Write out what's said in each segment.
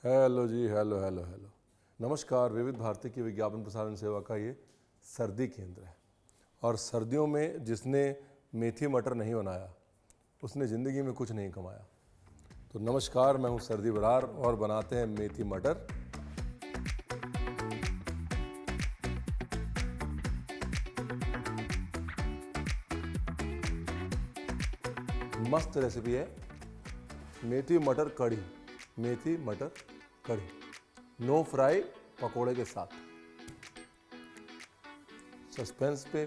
Hello जी, hello hello hello. नमस्कार। विविध भारती की विज्ञापन प्रसारण सेवा का ये सर्दी केंद्र है और सर्दियों में जिसने मेथी मटर नहीं बनाया उसने ज़िंदगी में कुछ नहीं कमाया। तो नमस्कार, मैं हूँ सर्दी बरार और बनाते हैं मेथी मटर। मस्त रेसिपी है मेथी मटर कढ़ी। मेथी मटर कढ़ी, नो फ्राई, पकोड़े के साथ। सस्पेंस पे,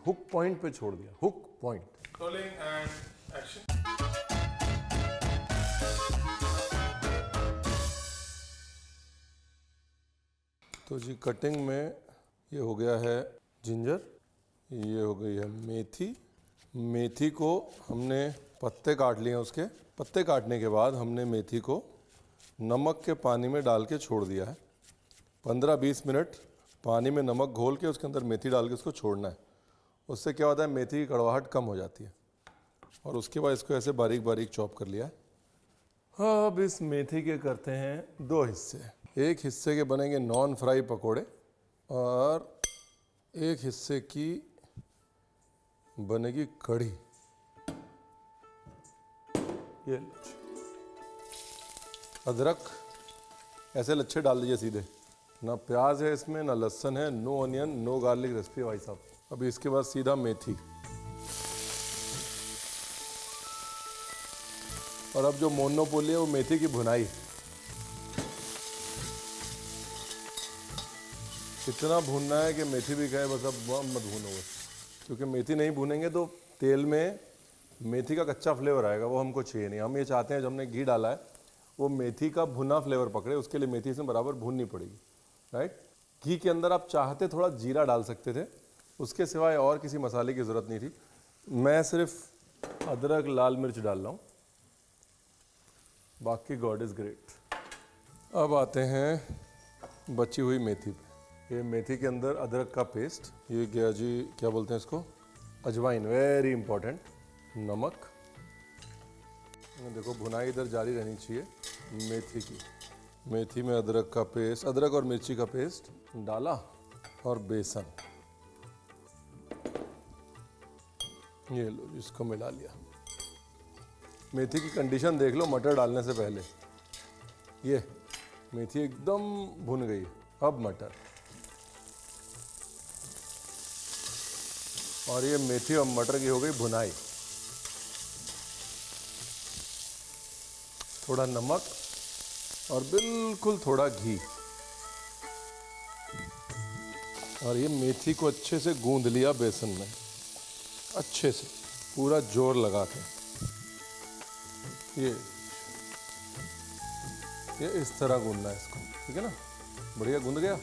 हुक पॉइंट पे छोड़ दिया, hook point. Rolling and action. तो जी कटिंग में ये हो गया है जिंजर, ये हो गई है मेथी। मेथी को हमने पत्ते काट लिए हैं। उसके पत्ते काटने के बाद हमने मेथी को नमक के पानी में डाल के छोड़ दिया है। 15-20 मिनट पानी में नमक घोल के उसके अंदर मेथी डाल के उसको छोड़ना है। उससे क्या होता है, मेथी की कड़वाहट कम हो जाती है। और उसके बाद इसको ऐसे बारीक बारीक चॉप कर लिया है। अब इस मेथी के करते हैं दो हिस्से। एक हिस्से के बनेंगे नॉन फ्राई पकोड़े और एक हिस्से की बनेगी कढ़ी। ये अदरक ऐसे लच्छे डाल दीजिए सीधे। ना प्याज है इसमें, ना लहसुन है, no onion, no garlic recipe भाई साहब। अभी इसके बाद सीधा मेथी। और अब जो मोनोपोली है वो मेथी की भुनाई। इतना भूनना है कि मेथी भी कहे बस अब मत भूनो बस, क्योंकि मेथी नहीं भूनेंगे तो तेल में मेथी का कच्चा फ्लेवर आएगा, वो हमको चाहिए नहीं। हम ये चाहते हैं जो हमने घी डाला है वो मेथी का भुना फ्लेवर पकड़े, उसके लिए मेथी इसमें बराबर भूननी पड़ेगी, राइट। घी के अंदर आप चाहते थोड़ा जीरा डाल सकते थे, उसके सिवाय और किसी मसाले की ज़रूरत नहीं थी। मैं सिर्फ अदरक लाल मिर्च डाल रहा हूँ, बाकी गॉड इज़ ग्रेट। अब आते हैं बची हुई मेथी पे। ये मेथी के अंदर अदरक का पेस्ट, ये गया जी, क्या बोलते हैं इसको, अजवाइन, वेरी इंपॉर्टेंट। नमक, देखो भुनाई इधर जारी रहनी चाहिए मेथी की। मेथी में अदरक का पेस्ट, अदरक और मिर्ची का पेस्ट डाला और बेसन, ये लो इसको मिला लिया। मेथी की कंडीशन देख लो मटर डालने से पहले, ये मेथी एकदम भुन गई। अब मटर, और ये मेथी और मटर की हो गई भुनाई। थोड़ा नमक और बिल्कुल थोड़ा घी, और ये मेथी को अच्छे से गूंद लिया बेसन में, अच्छे से पूरा जोर लगा के। ये इस तरह गूंदना है इसको, ठीक है ना, बढ़िया गूंद गया।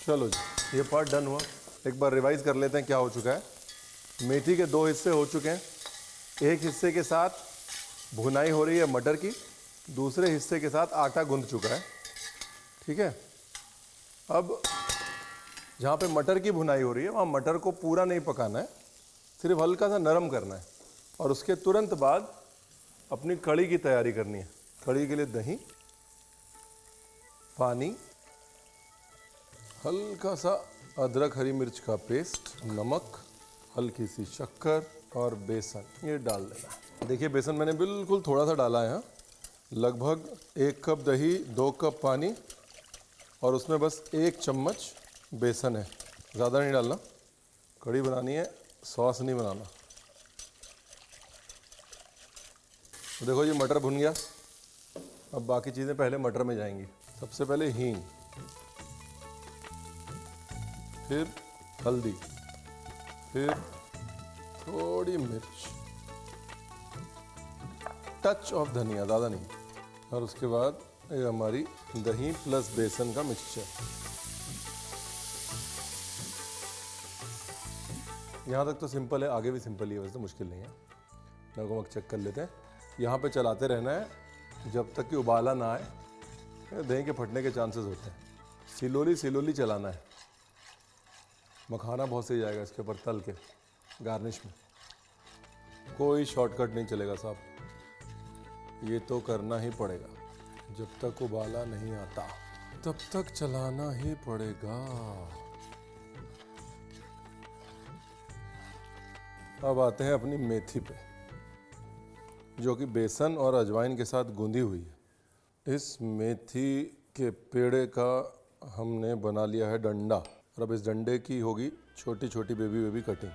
चलो जी, ये पार्ट डन हुआ। एक बार रिवाइज कर लेते हैं क्या हो चुका है। मेथी के दो हिस्से हो चुके हैं। एक हिस्से के साथ भुनाई हो रही है मटर की, दूसरे हिस्से के साथ आटा गूंद चुका है, ठीक है। अब जहाँ पे मटर की भुनाई हो रही है वहाँ मटर को पूरा नहीं पकाना है, सिर्फ हल्का सा नरम करना है। और उसके तुरंत बाद अपनी कढ़ी की तैयारी करनी है। कढ़ी के लिए दही, पानी, हल्का सा अदरक हरी मिर्च का पेस्ट, नमक, हल्की सी शक्कर और बेसन, ये डाल देना। देखिए बेसन मैंने बिल्कुल थोड़ा सा डाला है यहाँ, लगभग 1 कप दही, 2 कप पानी, और उसमें बस 1 चम्मच बेसन है, ज़्यादा नहीं डालना। कढ़ी बनानी है, सॉस नहीं बनाना। तो देखो ये मटर भुन गया। अब बाकी चीज़ें पहले मटर में जाएंगी। सबसे पहले हींग, फिर हल्दी, फिर थोड़ी मिर्च, टच ऑफ धनिया, ज़्यादा नहीं, और उसके बाद ये हमारी दही प्लस बेसन का मिक्सचर। यहाँ तक तो सिंपल है, आगे भी सिंपल ही है, वैसे तो मुश्किल नहीं है। नमक चेक कर लेते हैं। यहाँ पे चलाते रहना है जब तक कि उबाला ना आए, दही के फटने के चांसेस होते हैं। सिलोली सिलोली चलाना है। मखाना बहुत सही जाएगा इसके ऊपर तल के गार्निश में, कोई शॉर्टकट नहीं चलेगा साहब। ये तो करना ही पड़ेगा, जब तक उबाला नहीं आता तब तक चलाना ही पड़ेगा। अब आते हैं अपनी मेथी पे, जो कि बेसन और अजवाइन के साथ गूंदी हुई है। इस मेथी के पेड़े का हमने बना लिया है डंडा, और अब इस डंडे की होगी छोटी छोटी बेबी कटिंग।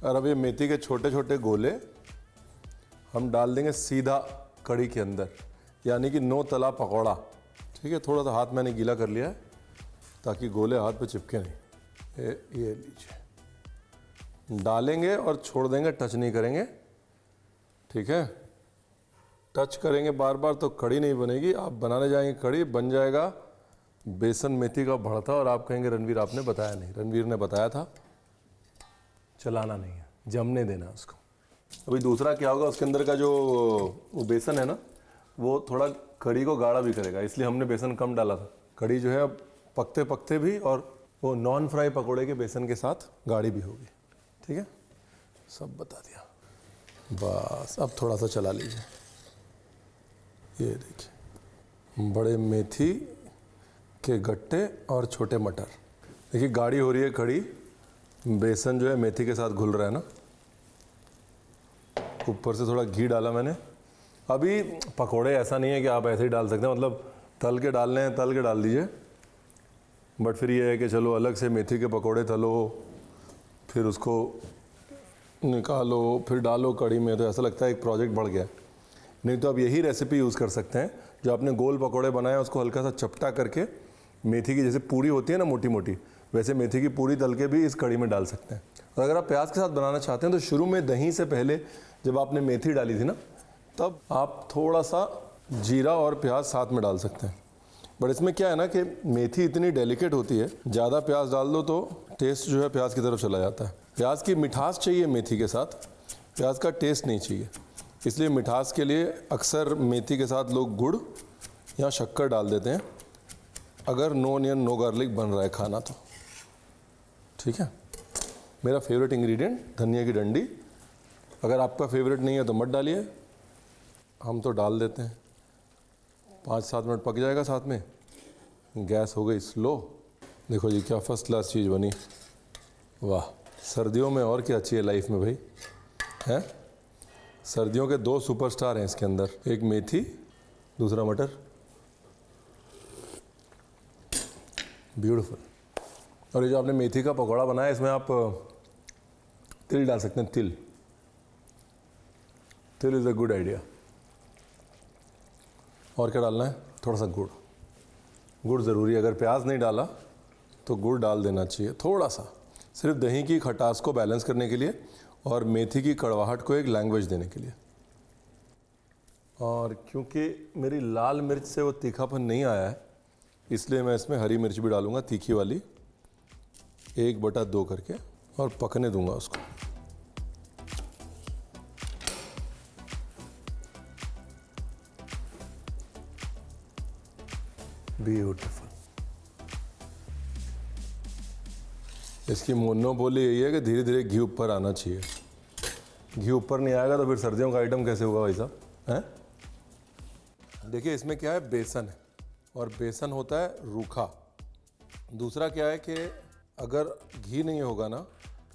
और अब ये मेथी के छोटे छोटे गोले हम डाल देंगे सीधा कढ़ी के अंदर, यानी कि 9 तला पकौड़ा। ठीक है, थोड़ा सा हाथ मैंने गीला कर लिया है ताकि गोले हाथ पे चिपके नहीं। ये लीजिए, डालेंगे और छोड़ देंगे, टच नहीं करेंगे। ठीक है, टच करेंगे बार बार तो कढ़ी नहीं बनेगी। आप बनाने जाएंगे कढ़ी, बन जाएगा बेसन मेथी का भरता, और आप कहेंगे रणवीर आपने बताया नहीं। रणवीर ने बताया था, चलाना नहीं है, जमने देना उसको। अभी दूसरा क्या होगा, उसके अंदर का जो वो बेसन है ना, वो थोड़ा कढ़ी को गाढ़ा भी करेगा, इसलिए हमने बेसन कम डाला था। कढ़ी जो है अब पकते पकते भी और वो नॉन फ्राई पकोड़े के बेसन के साथ गाढ़ी भी होगी। ठीक है, सब बता दिया। बस अब थोड़ा सा चला लीजिए। ये देखिए, बड़े मेथी के गट्टे और छोटे मटर। देखिए गाढ़ी हो रही है कढ़ी, बेसन जो है मेथी के साथ घुल रहा है ना। ऊपर से थोड़ा घी डाला मैंने। अभी पकोड़े ऐसा नहीं है कि आप ऐसे ही डाल सकते हैं, मतलब तल के डालने हैं तल के डाल दीजिए, बट फिर ये है कि चलो अलग से मेथी के पकोड़े तलो, फिर उसको निकालो, फिर डालो कढ़ी में, तो ऐसा लगता है एक प्रोजेक्ट बढ़ गया। नहीं तो आप यही रेसिपी यूज़ कर सकते हैं, जो आपने गोल पकोड़े बनाए उसको हल्का सा चपटा करके मेथी की जैसे पूरी होती है ना मोटी मोटी, वैसे मेथी की पूरी तल के भी इस कढ़ी में डाल सकते हैं। और अगर आप प्याज के साथ बनाना चाहते हैं तो शुरू में दही से पहले जब आपने मेथी डाली थी ना, तब आप थोड़ा सा जीरा और प्याज साथ में डाल सकते हैं। बट इसमें क्या है ना कि मेथी इतनी डेलिकेट होती है, ज़्यादा प्याज डाल दो तो टेस्ट जो है प्याज की तरफ चला जाता है। प्याज की मिठास चाहिए मेथी के साथ, प्याज का टेस्ट नहीं चाहिए। इसलिए मिठास के लिए अक्सर मेथी के साथ लोग गुड़ या शक्कर डाल देते हैं, अगर नो ऑनियन नो गार्लिक बन रहा है खाना तो। ठीक है, मेरा फेवरेट इंग्रेडिएंट धनिया की डंडी। अगर आपका फेवरेट नहीं है तो मत डालिए, हम तो डाल देते हैं। 5-7 मिनट पक जाएगा साथ में। गैस हो गई स्लो। देखो जी क्या फर्स्ट क्लास चीज़ बनी। वाह, सर्दियों में और क्या चाहिए लाइफ में भाई, हैं? सर्दियों के 2 सुपरस्टार हैं इसके अंदर, एक मेथी, दूसरा मटर। ब्यूटीफुल। और ये जो आपने मेथी का पकौड़ा बनाया, इसमें आप तिल डाल सकते हैं। तिल इज़ अ गुड आइडिया। और क्या डालना है, थोड़ा सा गुड़ ज़रूरी है। अगर प्याज नहीं डाला तो गुड़ डाल देना चाहिए थोड़ा सा, सिर्फ दही की खटास को बैलेंस करने के लिए और मेथी की कड़वाहट को एक लैंग्वेज देने के लिए। और क्योंकि मेरी लाल मिर्च से वो तीखापन नहीं आया है, इसलिए मैं इसमें हरी मिर्च भी डालूंगा, तीखी वाली, 1/2 करके, और पकने दूंगा उसको। ब्यूटीफुल। इसकी मोनोपोली यही है कि धीरे धीरे घी ऊपर आना चाहिए। घी ऊपर नहीं आएगा तो फिर सर्दियों का आइटम कैसे होगा भाई साहब, हैं? देखिए इसमें क्या है, बेसन है, और बेसन होता है रूखा। दूसरा क्या है कि अगर घी नहीं होगा ना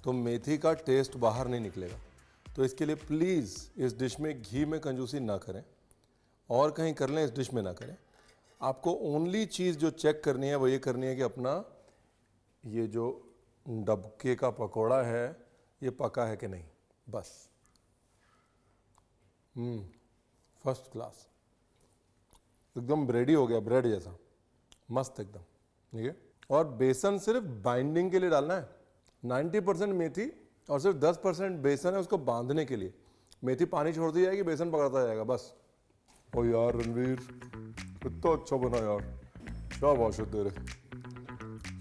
तो मेथी का टेस्ट बाहर नहीं निकलेगा। तो इसके लिए प्लीज़ इस डिश में घी में कंजूसी ना करें, और कहीं कर लें, इस डिश में ना करें। आपको ओनली चीज़ जो चेक करनी है वो ये करनी है कि अपना ये जो डबके का पकोड़ा है ये पका है कि नहीं, बस। फर्स्ट क्लास, एकदम ब्रेडी हो गया, ब्रेड जैसा मस्त एकदम। ठीक है, और बेसन सिर्फ बाइंडिंग के लिए डालना है। 90% मेथी और सिर्फ 10% बेसन है उसको बांधने के लिए। मेथी पानी छोड़ दी जाएगी, बेसन पकड़ता जाएगा बस। ओ यार रणवीर, कितना अच्छा बना यार, शाबाश है तेरे,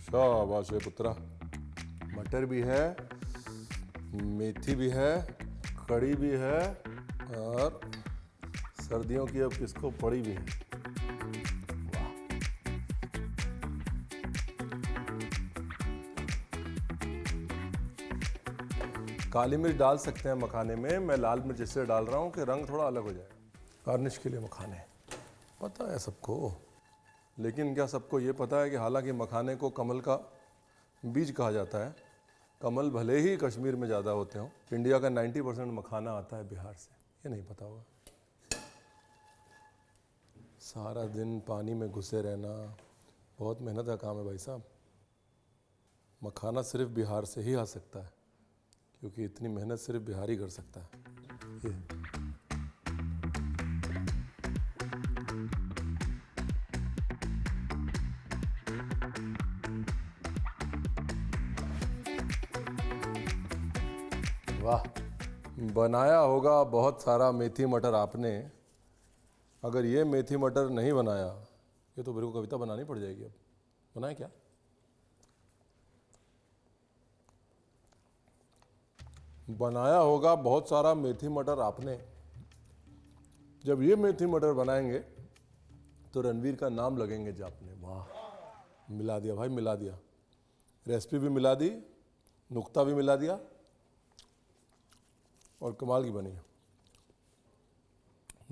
शाबाश है पुत्रा। मटर भी है, मेथी भी है, कड़ी भी है, और सर्दियों की अब किसको पड़ी भी है। वाह, काली मिर्च डाल सकते हैं मखाने में, मैं लाल मिर्च इससे डाल रहा हूँ कि रंग थोड़ा अलग हो जाएगा। गार्निश के लिए मखाने पता है सबको, लेकिन क्या सबको ये पता है कि हालांकि मखाने को कमल का बीज कहा जाता है, कमल भले ही कश्मीर में ज़्यादा होते हों, इंडिया का 90% मखाना आता है बिहार से, ये नहीं पता होगा। सारा दिन पानी में घुसे रहना बहुत मेहनत का काम है भाई साहब। मखाना सिर्फ बिहार से ही आ सकता है, क्योंकि इतनी मेहनत सिर्फ बिहार ही कर सकता है। ये वाह, बनाया होगा बहुत सारा मेथी मटर आपने। अगर ये मेथी मटर नहीं बनाया, ये तो मेरे को कविता बनानी पड़ जाएगी। अब बनाए क्या? बनाया होगा बहुत सारा मेथी मटर आपने। जब ये मेथी मटर बनाएंगे तो रणवीर का नाम लगेंगे जापने। वाह, मिला दिया भाई, मिला दिया। रेसिपी भी मिला दी, नुक्ता भी मिला दिया, और कमाल की बनी है।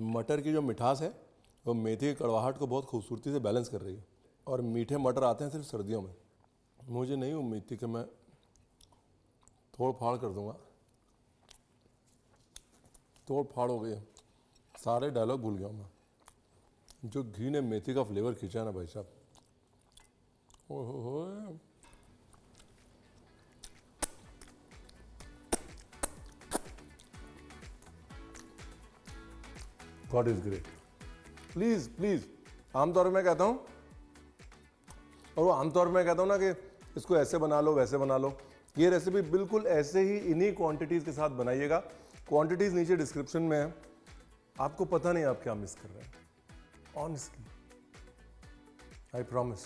मटर की जो मिठास है वो मेथी की कड़वाहट को बहुत खूबसूरती से बैलेंस कर रही है। और मीठे मटर आते हैं सिर्फ सर्दियों में। मुझे नहीं उम्मीद थी कि मैं तोड़ फाड़ कर दूंगा। तोड़ फाड़ हो गई, सारे डायलॉग भूल गया मैं। जो घी ने मेथी का फ्लेवर खींचा ना भाई साहब, ओहो। God is great. Please please, आमतौर में कहता हूँ, और वो आमतौर में कहता हूँ ना कि इसको ऐसे बना लो वैसे बना लो। ये रेसिपी बिल्कुल ऐसे ही इन्हीं क्वांटिटीज के साथ बनाइएगा। क्वांटिटीज नीचे डिस्क्रिप्शन में है। आपको पता नहीं आप क्या मिस कर रहे हैं, ऑनेस्टली, आई प्रॉमिस।